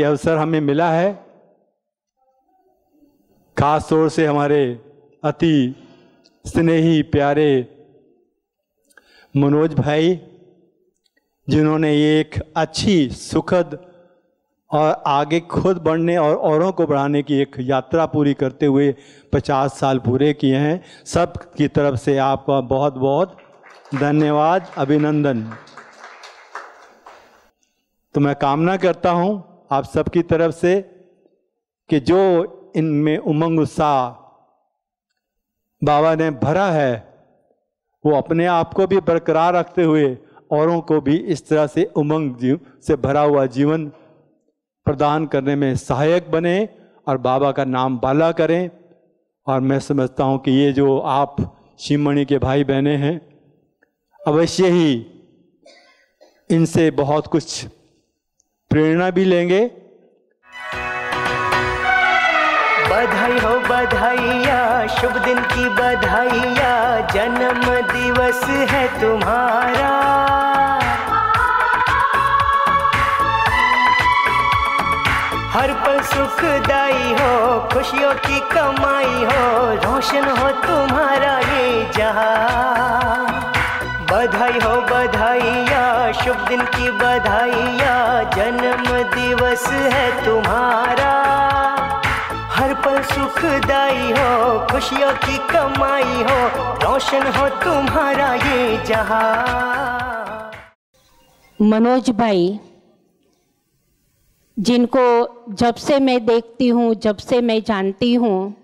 अवसर हमें मिला है, खास तौर से हमारे अति स्नेही प्यारे मनोज भाई, जिन्होंने ये एक अच्छी सुखद और आगे खुद बढ़ने और औरों को बढ़ाने की एक यात्रा पूरी करते हुए 50 साल पूरे किए हैं। सब की तरफ से आपका बहुत बहुत धन्यवाद, अभिनंदन। तो मैं कामना करता हूँ आप सबकी तरफ से कि जो इनमें उमंग उत्साह बाबा ने भरा है, वो अपने आप को भी बरकरार रखते हुए औरों को भी इस तरह से उमंग से भरा हुआ जीवन प्रदान करने में सहायक बने और बाबा का नाम बाला करें। और मैं समझता हूँ कि ये जो आप शिवमणि के भाई बहने हैं, अवश्य ही इनसे बहुत कुछ प्रेरणा भी लेंगे। बधाई हो बधाइया, शुभ दिन की बधाइया, जन्म दिवस है तुम्हारा। हर पल सुखदाई हो, खुशियों की कमाई हो, रोशन हो तुम्हारा ये जहां। बधाई हो बधाइया, शुभ दिन की बधाइया, जन्म दिवस है तुम्हारा। हर पल सुखदाई हो, खुशियों की कमाई हो, रोशन हो तुम्हारा ये जहां। मनोज भाई, जिनको जब से मैं देखती हूँ, जब से मैं जानती हूँ,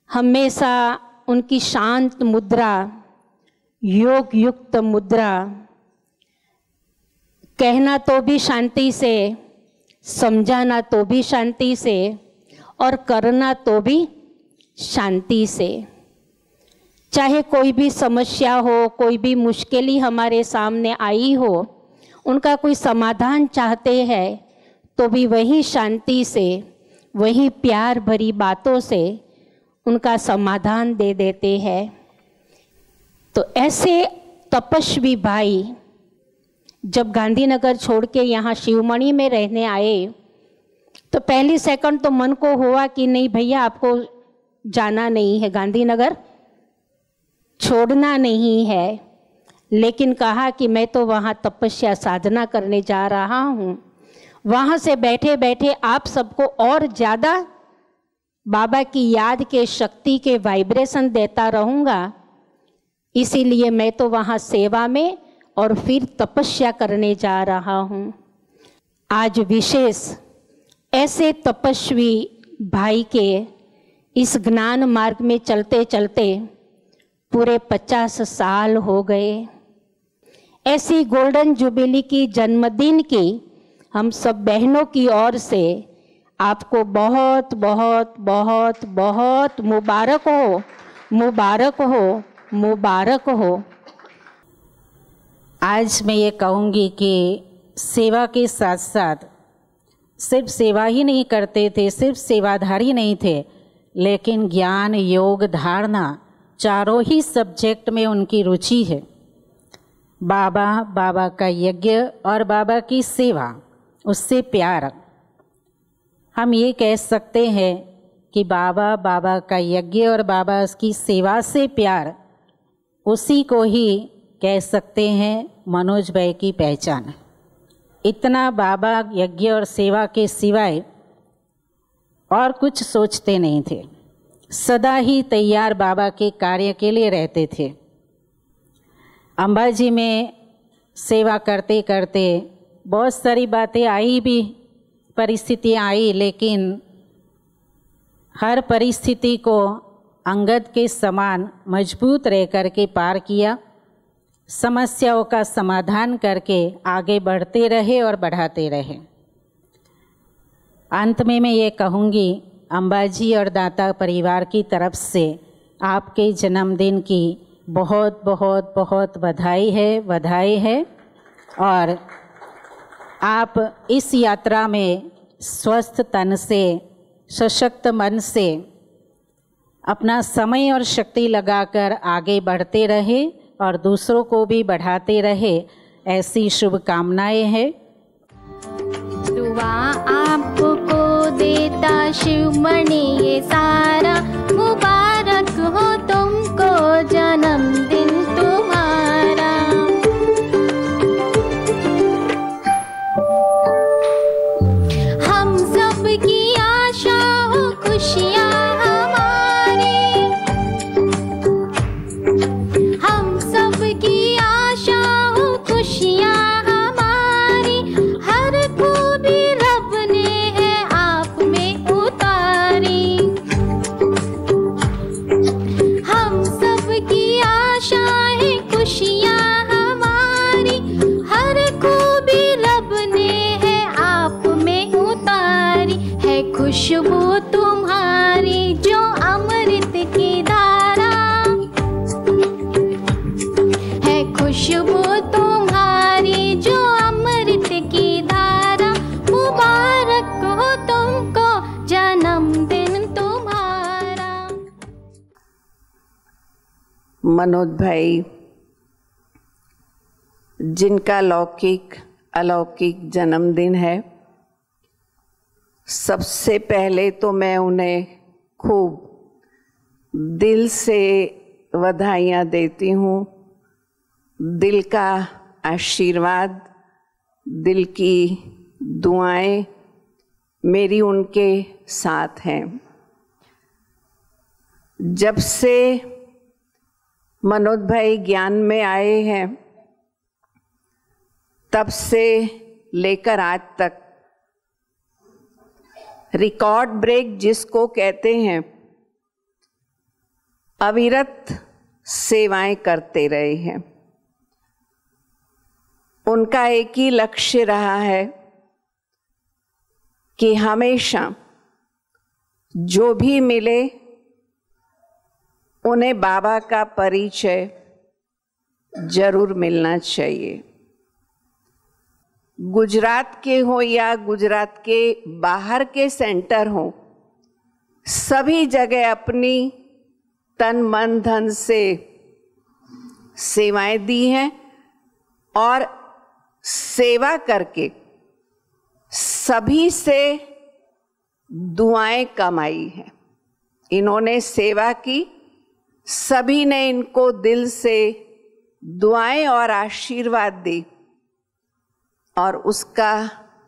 हमेशा उनकी शांत मुद्रा, योग युक्त मुद्रा, कहना तो भी शांति से, समझाना तो भी शांति से और करना तो भी शांति से। चाहे कोई भी समस्या हो, कोई भी मुश्किल हमारे सामने आई हो, उनका कोई समाधान चाहते हैं तो भी वही शांति से, वही प्यार भरी बातों से उनका समाधान दे देते हैं। तो ऐसे तपस्वी भाई जब गांधीनगर छोड़ के यहाँ शिवमणि में रहने आए तो पहली सेकंड तो मन को हुआ कि नहीं भैया, आपको जाना नहीं है, गांधीनगर छोड़ना नहीं है। लेकिन कहा कि मैं तो वहाँ तपस्या साधना करने जा रहा हूँ, वहाँ से बैठे बैठे आप सबको और ज़्यादा बाबा की याद के शक्ति के वाइब्रेशन देता रहूँगा, इसीलिए मैं तो वहाँ सेवा में और फिर तपस्या करने जा रहा हूँ। आज विशेष ऐसे तपस्वी भाई के इस ज्ञान मार्ग में चलते चलते पूरे 50 साल हो गए। ऐसी गोल्डन जुबिली की जन्मदिन की हम सब बहनों की ओर से आपको बहुत बहुत बहुत बहुत मुबारक हो, मुबारक हो, मुबारक हो। आज मैं ये कहूँगी कि सेवा के साथ साथ सिर्फ सेवा ही नहीं करते थे, सिर्फ सेवाधारी नहीं थे, लेकिन ज्ञान, योग, धारणा चारों ही सब्जेक्ट में उनकी रुचि है। बाबा का यज्ञ और बाबा की सेवा, उससे प्यार। हम ये कह सकते हैं कि बाबा का यज्ञ और बाबा की सेवा से प्यार, उसी को ही कह सकते हैं मनोज भाई की पहचान। इतना बाबा यज्ञ और सेवा के सिवाय और कुछ सोचते नहीं थे, सदा ही तैयार बाबा के कार्य के लिए रहते थे। अंबाजी में सेवा करते करते बहुत सारी बातें आई भी, परिस्थितियाँ आई, लेकिन हर परिस्थिति को अंगद के समान मजबूत रह कर के पार किया, समस्याओं का समाधान करके आगे बढ़ते रहे और बढ़ाते रहे। अंत में मैं ये कहूँगी, अंबाजी और दाता परिवार की तरफ से आपके जन्मदिन की बहुत बहुत बहुत बधाई है। और आप इस यात्रा में स्वस्थ तन से, सशक्त मन से अपना समय और शक्ति लगाकर आगे बढ़ते रहे और दूसरों को भी बढ़ाते रहे, ऐसी शुभकामनाएं हैं। दुआ आपको शिवमणि ये सारा, मुबारक हो तुमको जन्मदिन तुम्हारा। हम सब की आशा हो खुशियाँ हमारी, हम सब की आशा हो खुशियाँ हमारी, हर खूबी रब ने है आप में उतारी। हम सब की आशा है खुशियाँ हमारी, हर खूबी रब ने है आप में उतारी। है खुशबू तुम्हारी जो अमृत की धारा, है खुशबू तुम्हारी जो अमृत की धारा, मुबारक हो तुमको जन्मदिन तुम्हारा। मनोज भाई, जिनका लौकिक अलौकिक जन्मदिन है, सबसे पहले तो मैं उन्हें खूब दिल से बधाइयाँ देती हूँ। दिल का आशीर्वाद, दिल की दुआएं मेरी उनके साथ हैं। जब से मनोज भाई ज्ञान में आए हैं, तब से लेकर आज तक रिकॉर्ड ब्रेक जिसको कहते हैं, अविरत सेवाएं करते रहे हैं। उनका एक ही लक्ष्य रहा है कि हमेशा जो भी मिले उन्हें बाबा का परिचय जरूर मिलना चाहिए। गुजरात के हो या गुजरात के बाहर के सेंटर हो, सभी जगह अपनी तन मन धन से सेवाएं दी हैं और सेवा करके सभी से दुआएं कमाई हैं। इन्होंने सेवा की, सभी ने इनको दिल से दुआएं और आशीर्वाद दी, और उसका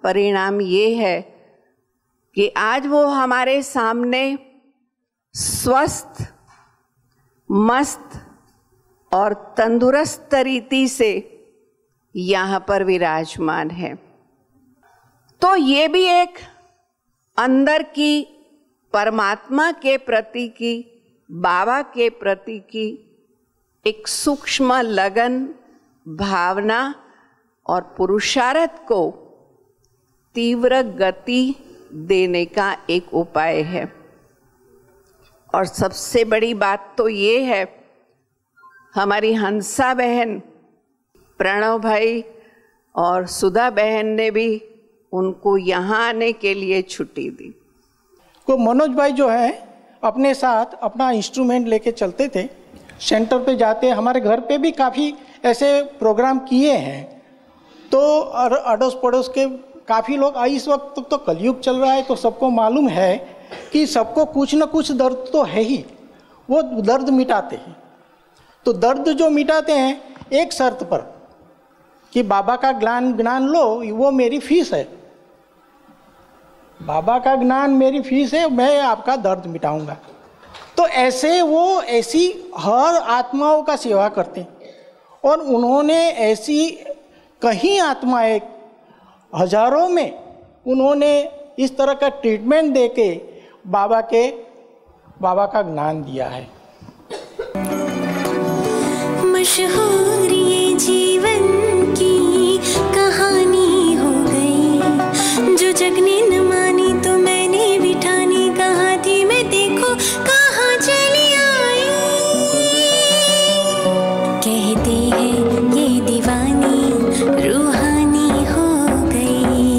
परिणाम ये है कि आज वो हमारे सामने स्वस्थ, मस्त और तंदुरुस्त रीति से यहाँ पर विराजमान है। तो ये भी एक अंदर की परमात्मा के प्रति की, बाबा के प्रति की एक सूक्ष्म लगन, भावना और पुरुषार्थ को तीव्र गति देने का एक उपाय है। और सबसे बड़ी बात तो ये है, हमारी हंसा बहन, प्रणव भाई और सुधा बहन ने भी उनको यहाँ आने के लिए छुट्टी दी। तो मनोज भाई जो है अपने साथ अपना इंस्ट्रूमेंट लेके चलते थे, सेंटर पे जाते, हमारे घर पे भी काफ़ी ऐसे प्रोग्राम किए हैं। तो अड़ोस पड़ोस के काफ़ी लोग, इस वक्त तो कलयुग चल रहा है तो सबको मालूम है कि सबको कुछ न कुछ दर्द तो है ही, वो दर्द मिटाते हैं। तो दर्द जो मिटाते हैं एक शर्त पर कि बाबा का ज्ञान लो, वो मेरी फीस है। बाबा का ज्ञान मेरी फीस है, मैं आपका दर्द मिटाऊंगा। तो ऐसे वो ऐसी हर आत्माओं का सेवा करते हैं। और उन्होंने ऐसी कहीं आत्माएं, हजारों में उन्होंने इस तरह का ट्रीटमेंट देके बाबा का ज्ञान दिया है। मशहूर ये जीवन की कहानी हो गई, जो जग ने न मानी तो मैंने बिठानी, कहा थी मैं देखो कहाँ चली आई। कहते हैं ये दीवानी रूहानी हो गई।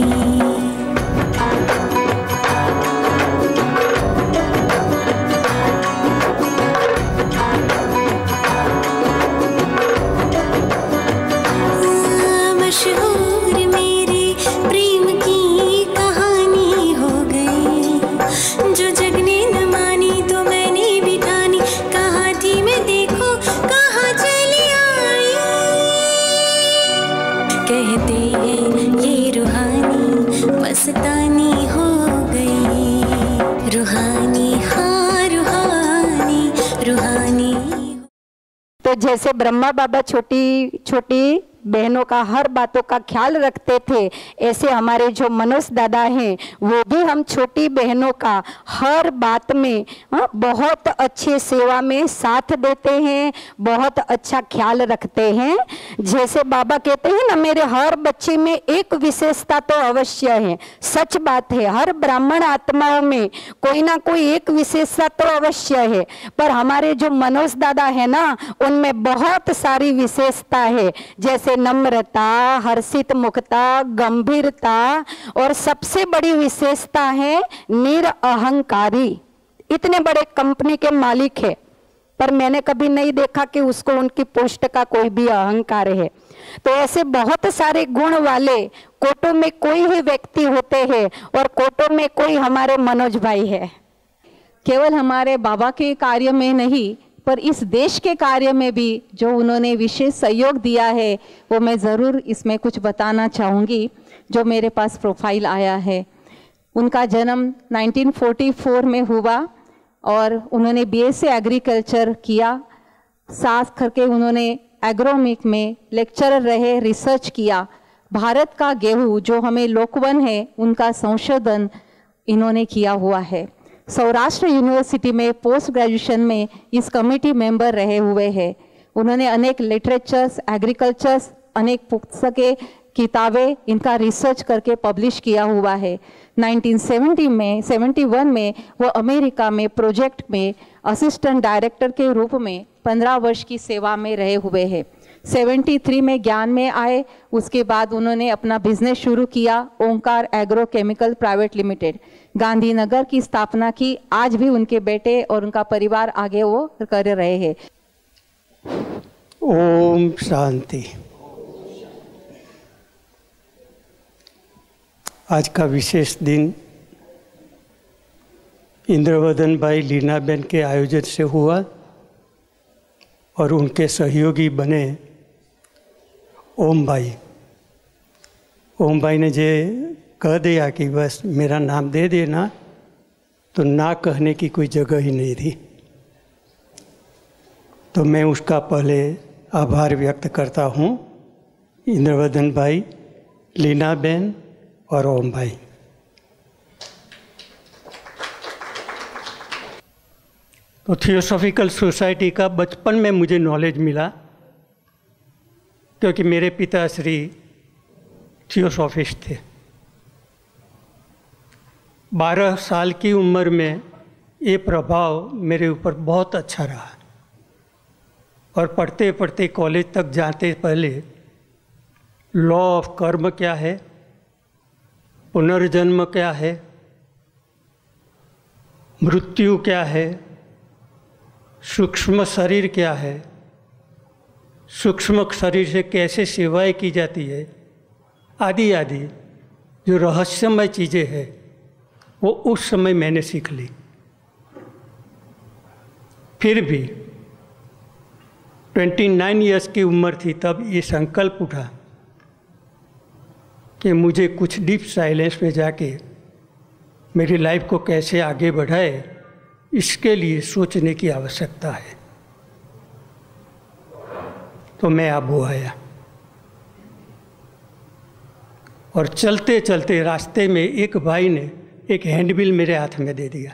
रूहानी हो गई, रूहानी हाँ रूहानी रूहानी। तो जैसे ब्रह्मा बाबा छोटी छोटी बहनों का हर बातों का ख्याल रखते थे, ऐसे हमारे जो मनोज दादा हैं वो भी हम छोटी बहनों का हर बात में बहुत अच्छे सेवा में साथ देते हैं, बहुत अच्छा ख्याल रखते हैं। जैसे बाबा कहते हैं ना, मेरे हर बच्चे में एक विशेषता तो अवश्य है। सच बात है, हर ब्राह्मण आत्माओं में कोई ना कोई एक विशेषता तो अवश्य है, पर हमारे जो मनोज दादा है ना, उनमें बहुत सारी विशेषता है। जैसे नम्रता, हर्षित मुखता, गंभीरता, और सबसे बड़ी विशेषता है निरअहंकारी। इतने बड़े कंपनी के मालिक है, पर मैंने कभी नहीं देखा कि उसको उनकी पोस्ट का कोई भी अहंकार है। तो ऐसे बहुत सारे गुण वाले कोटों में कोई ही व्यक्ति होते हैं, और कोटों में कोई हमारे मनोज भाई है। केवल हमारे बाबा के कार्य में नहीं, पर इस देश के कार्य में भी जो उन्होंने विशेष सहयोग दिया है, वो मैं ज़रूर इसमें कुछ बताना चाहूँगी। जो मेरे पास प्रोफाइल आया है, उनका जन्म 1944 में हुआ और उन्होंने बीएससी एग्रीकल्चर किया। साथ करके उन्होंने एग्रोमिक में लेक्चरर रहे, रिसर्च किया। भारत का गेहूँ जो हमें लोकवन है, उनका संशोधन इन्होंने किया हुआ है। सौराष्ट्र यूनिवर्सिटी में पोस्ट ग्रेजुएशन में इस कमेटी मेंबर रहे हुए हैं। उन्होंने अनेक लिटरेचर्स, एग्रीकल्चर्स, अनेक पुस्तकें, किताबें इनका रिसर्च करके पब्लिश किया हुआ है। 1971 में वो अमेरिका में प्रोजेक्ट में असिस्टेंट डायरेक्टर के रूप में 15 वर्ष की सेवा में रहे हुए हैं। 73 में ज्ञान में आए, उसके बाद उन्होंने अपना बिजनेस शुरू किया, Omkar agro chemical private limited, Gandhinagar की स्थापना की। आज भी उनके बेटे और उनका परिवार आगे वो कर रहे हैं। ओम शांति। आज का विशेष दिन इंद्रवदन भाई लीनाबेन के आयोजन से हुआ और उनके सहयोगी बने ओम भाई। ओम भाई ने जे कह दिया कि बस मेरा नाम दे देना, तो ना कहने की कोई जगह ही नहीं थी। तो मैं उसका पहले आभार व्यक्त करता हूँ इंद्रवदन भाई, लीनाबेन और ओम भाई। तो थियोसॉफिकल सोसाइटी का बचपन में मुझे नॉलेज मिला, क्योंकि मेरे पिताश्री थियोसॉफिस्ट थे। 12 साल की उम्र में ये प्रभाव मेरे ऊपर बहुत अच्छा रहा, और पढ़ते पढ़ते कॉलेज तक जाते पहले लॉ ऑफ कर्म क्या है, पुनर्जन्म क्या है, मृत्यु क्या है, सूक्ष्म शरीर क्या है, सूक्ष्म शरीर से कैसे सेवाएं की जाती है, आदि आदि जो रहस्यमय चीज़ें हैं, वो उस समय मैंने सीख ली। फिर भी 29 इयर्स की उम्र थी तब ये संकल्प उठा कि मुझे कुछ डीप साइलेंस में जाके मेरी लाइफ को कैसे आगे बढ़ाए, इसके लिए सोचने की आवश्यकता है। तो मैं आबू आया, और चलते चलते रास्ते में एक भाई ने एक हैंडबिल मेरे हाथ में दे दिया,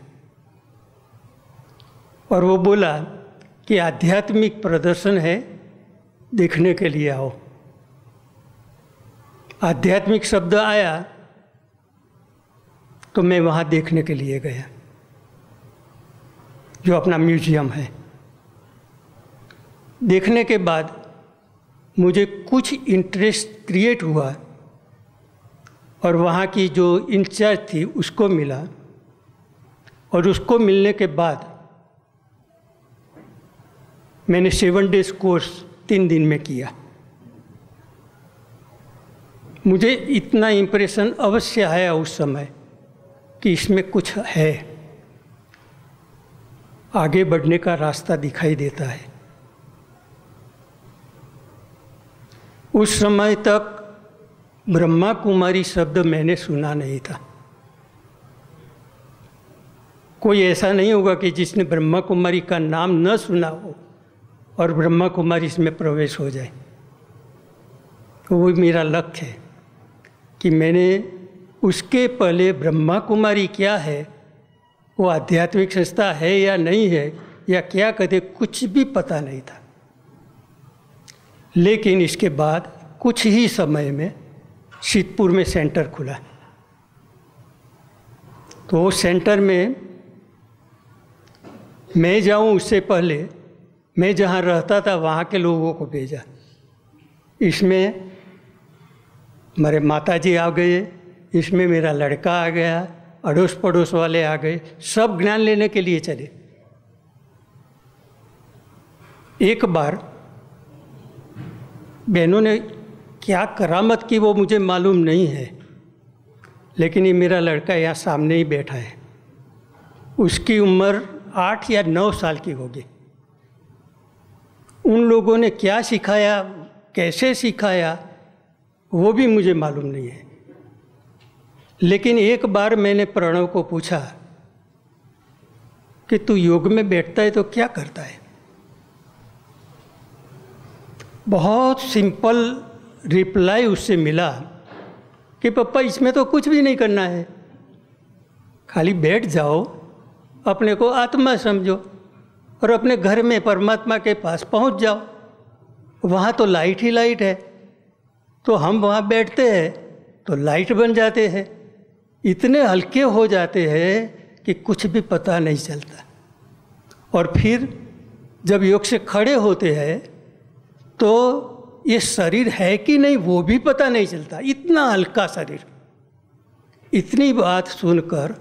और वो बोला कि आध्यात्मिक प्रदर्शन है, देखने के लिए आओ। आध्यात्मिक शब्द आया तो मैं वहाँ देखने के लिए गया, जो अपना म्यूजियम है। देखने के बाद मुझे कुछ इंटरेस्ट क्रिएट हुआ, और वहाँ की जो इंचार्ज थी उसको मिला, और उसको मिलने के बाद मैंने 7 डेज कोर्स 3 दिन में किया। मुझे इतना इम्प्रेशन अवश्य आया उस समय कि इसमें कुछ है, आगे बढ़ने का रास्ता दिखाई देता है। उस समय तक ब्रह्मा कुमारी शब्द मैंने सुना नहीं था। कोई ऐसा नहीं होगा कि जिसने ब्रह्मा कुमारी का नाम न सुना हो और ब्रह्मा कुमारी इसमें प्रवेश हो जाए। तो वो मेरा लक्ष्य है कि मैंने उसके पहले ब्रह्मा कुमारी क्या है, वो आध्यात्मिक संस्था है या नहीं है या क्या कहते, कुछ भी पता नहीं था। लेकिन इसके बाद कुछ ही समय में शीतपुर में सेंटर खुला। तो वो सेंटर में मैं जाऊं उससे पहले मैं जहाँ रहता था वहाँ के लोगों को भेजा। इसमें हमारे माताजी आ गए, इसमें मेरा लड़का आ गया, अड़ोस पड़ोस वाले आ गए, सब ज्ञान लेने के लिए चले। एक बार बहनों ने क्या करामत की वो मुझे मालूम नहीं है, लेकिन ये मेरा लड़का यहाँ सामने ही बैठा है। उसकी उम्र 8 या 9 साल की होगी। उन लोगों ने क्या सिखाया, कैसे सिखाया, वो भी मुझे मालूम नहीं है। लेकिन एक बार मैंने प्रणव को पूछा कि तू योग में बैठता है तो क्या करता है। बहुत सिंपल रिप्लाई उससे मिला कि पापा इसमें तो कुछ भी नहीं करना है, खाली बैठ जाओ, अपने को आत्मा समझो और अपने घर में परमात्मा के पास पहुंच जाओ। वहाँ तो लाइट ही लाइट है, तो हम वहाँ बैठते हैं तो लाइट बन जाते हैं, इतने हल्के हो जाते हैं कि कुछ भी पता नहीं चलता। और फिर जब योग से खड़े होते हैं तो ये शरीर है कि नहीं वो भी पता नहीं चलता, इतना हल्का शरीर। इतनी बात सुनकर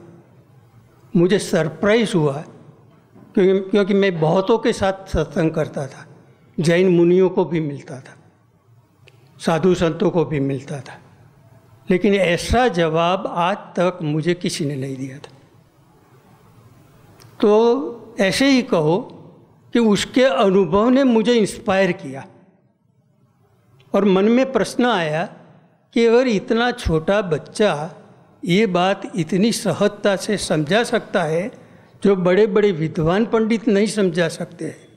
मुझे सरप्राइज हुआ, क्योंकि मैं बहुतों के साथ सत्संग करता था, जैन मुनियों को भी मिलता था, साधु संतों को भी मिलता था, लेकिन ऐसा जवाब आज तक मुझे किसी ने नहीं दिया था। तो ऐसे ही कहो कि उसके अनुभव ने मुझे इंस्पायर किया और मन में प्रश्न आया कि अगर इतना छोटा बच्चा ये बात इतनी सहजता से समझा सकता है जो बड़े बड़े विद्वान पंडित नहीं समझा सकते हैं,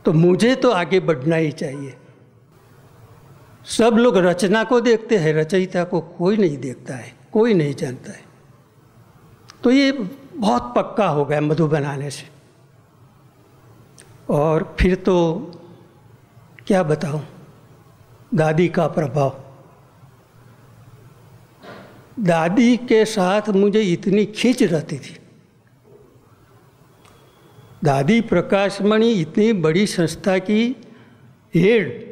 तो मुझे तो आगे बढ़ना ही चाहिए। सब लोग रचना को देखते हैं, रचयिता को कोई नहीं देखता है, कोई नहीं जानता है। तो ये बहुत पक्का हो गया मधु बनाने से। और फिर तो क्या बताऊं, दादी का प्रभाव। दादी के साथ मुझे इतनी खींच रहती थी। दादी प्रकाशमणि इतनी बड़ी संस्था की हेड,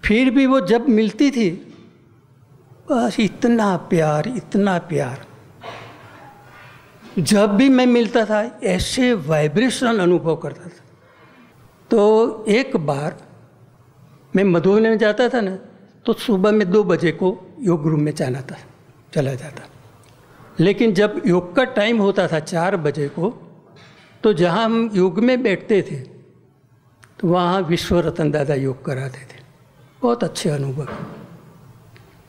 फिर भी वो जब मिलती थी बस इतना प्यार, इतना प्यार। जब भी मैं मिलता था ऐसे वाइब्रेशन अनुभव करता था। तो एक बार मैं मधुबन में जाता था ना, तो सुबह में 2 बजे को योग रूम में चला जाता। लेकिन जब योग का टाइम होता था 4 बजे को, तो जहाँ हम योग में बैठते थे तो वहाँ विश्व रतन दादा योग कराते थे। बहुत अच्छे अनुभव।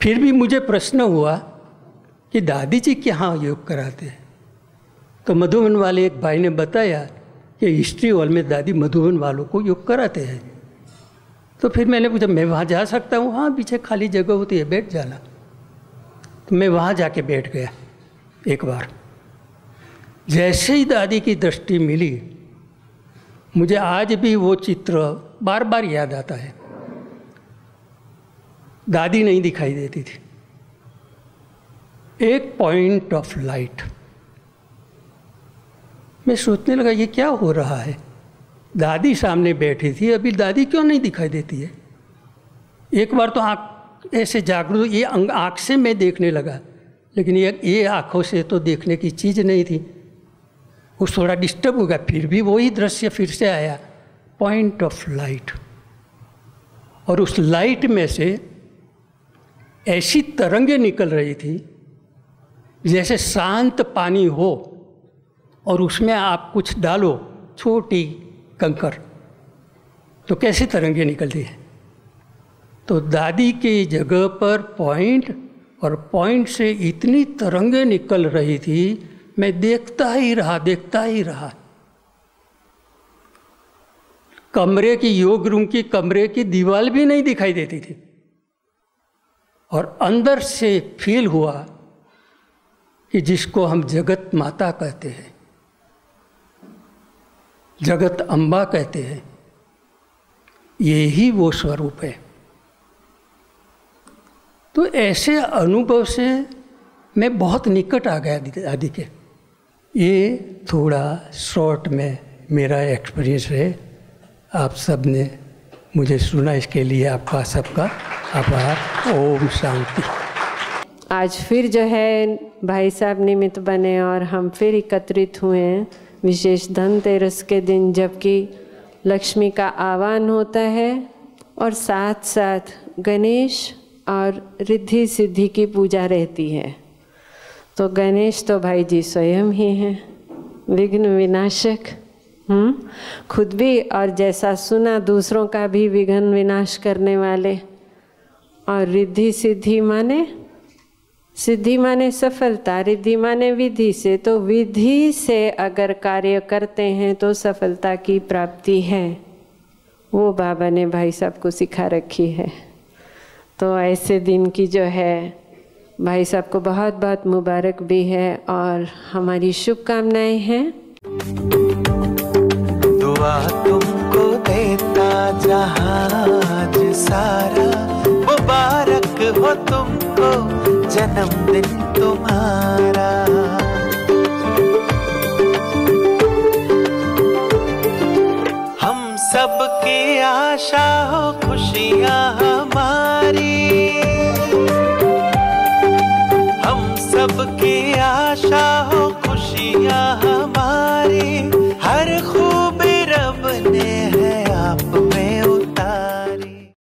फिर भी मुझे प्रश्न हुआ कि दादी जी कहाँ योग कराते हैं। तो मधुबन वाले एक भाई ने बताया कि हिस्ट्री हॉल में दादी मधुबन वालों को योग कराते हैं। तो फिर मैंने पूछा मैं वहाँ जा सकता हूँ? हाँ, पीछे खाली जगह होती है, बैठ जाना। तो मैं वहाँ जाके बैठ गया एक बार। जैसे ही दादी की दृष्टि मिली, मुझे आज भी वो चित्र बार बार याद आता है। दादी नहीं दिखाई देती थी, एक पॉइंट ऑफ लाइट। मैं सोचने लगा ये क्या हो रहा है। दादी सामने बैठी थी, अभी दादी क्यों नहीं दिखाई देती है। एक बार तो आँख ऐसे जागरूक, ये आँख से मैं देखने लगा, लेकिन ये आँखों से तो देखने की चीज़ नहीं थी। वो थोड़ा डिस्टर्ब हो गया, फिर भी वही दृश्य फिर से आया, पॉइंट ऑफ लाइट। और उस लाइट में से ऐसी तरंगें निकल रही थी जैसे शांत पानी हो और उसमें आप कुछ डालो, छोटी कंकर, तो कैसी तरंगें निकलती हैं। तो दादी की जगह पर पॉइंट, और पॉइंट से इतनी तरंगें निकल रही थी मैं देखता ही रहा। कमरे की, योग रूम की कमरे की दीवार भी नहीं दिखाई देती थी, और अंदर से फील हुआ कि जिसको हम जगत माता कहते हैं, जगत अम्बा कहते हैं, ये ही वो स्वरूप है। तो ऐसे अनुभव से मैं बहुत निकट आ गया आदि के। ये थोड़ा शॉर्ट में मेरा एक्सपीरियंस है। आप सब ने मुझे सुना, इसके लिए आपका सबका आभार। ओम शांति। आज फिर जो है भाई साहब निमित्त बने और हम फिर एकत्रित हुए हैं विशेष धनतेरस के दिन, जबकि लक्ष्मी का आह्वान होता है और साथ साथ गणेश और रिद्धि सिद्धि की पूजा रहती है। तो गणेश तो भाई जी स्वयं ही हैं, विघ्न विनाशक, खुद भी, और जैसा सुना दूसरों का भी विघ्न विनाश करने वाले। और रिद्धि सिद्धि माने, सिद्धि माने सफलता, रिद्धि माने विधि से। तो विधि से अगर कार्य करते हैं तो सफलता की प्राप्ति है, वो बाबा ने भाई साहब को सिखा रखी है। तो ऐसे दिन की जो है भाई साहब को बहुत बहुत मुबारक भी है और हमारी शुभकामनाएं हैं। दुआ तुमको देता जहाज सारा, मुबारक हो तुमको जन्मदिन तुम्हारा। हम सब की आशा हो खुशियाँ हमारी, हम सब की आशा हो खुशियाँ हमारी। हर खूबी रब ने है आप में उतारी।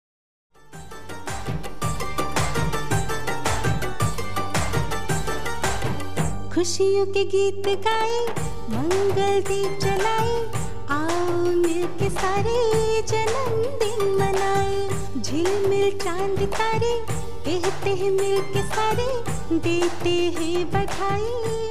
खुशियों के गीत गाए, मंगल दीप जलाए, आओ मिलके सारे जन्मदिन मनाए। झिलमिल चांद तारे कहते हैं मिलके सारे, देते हैं बधाई।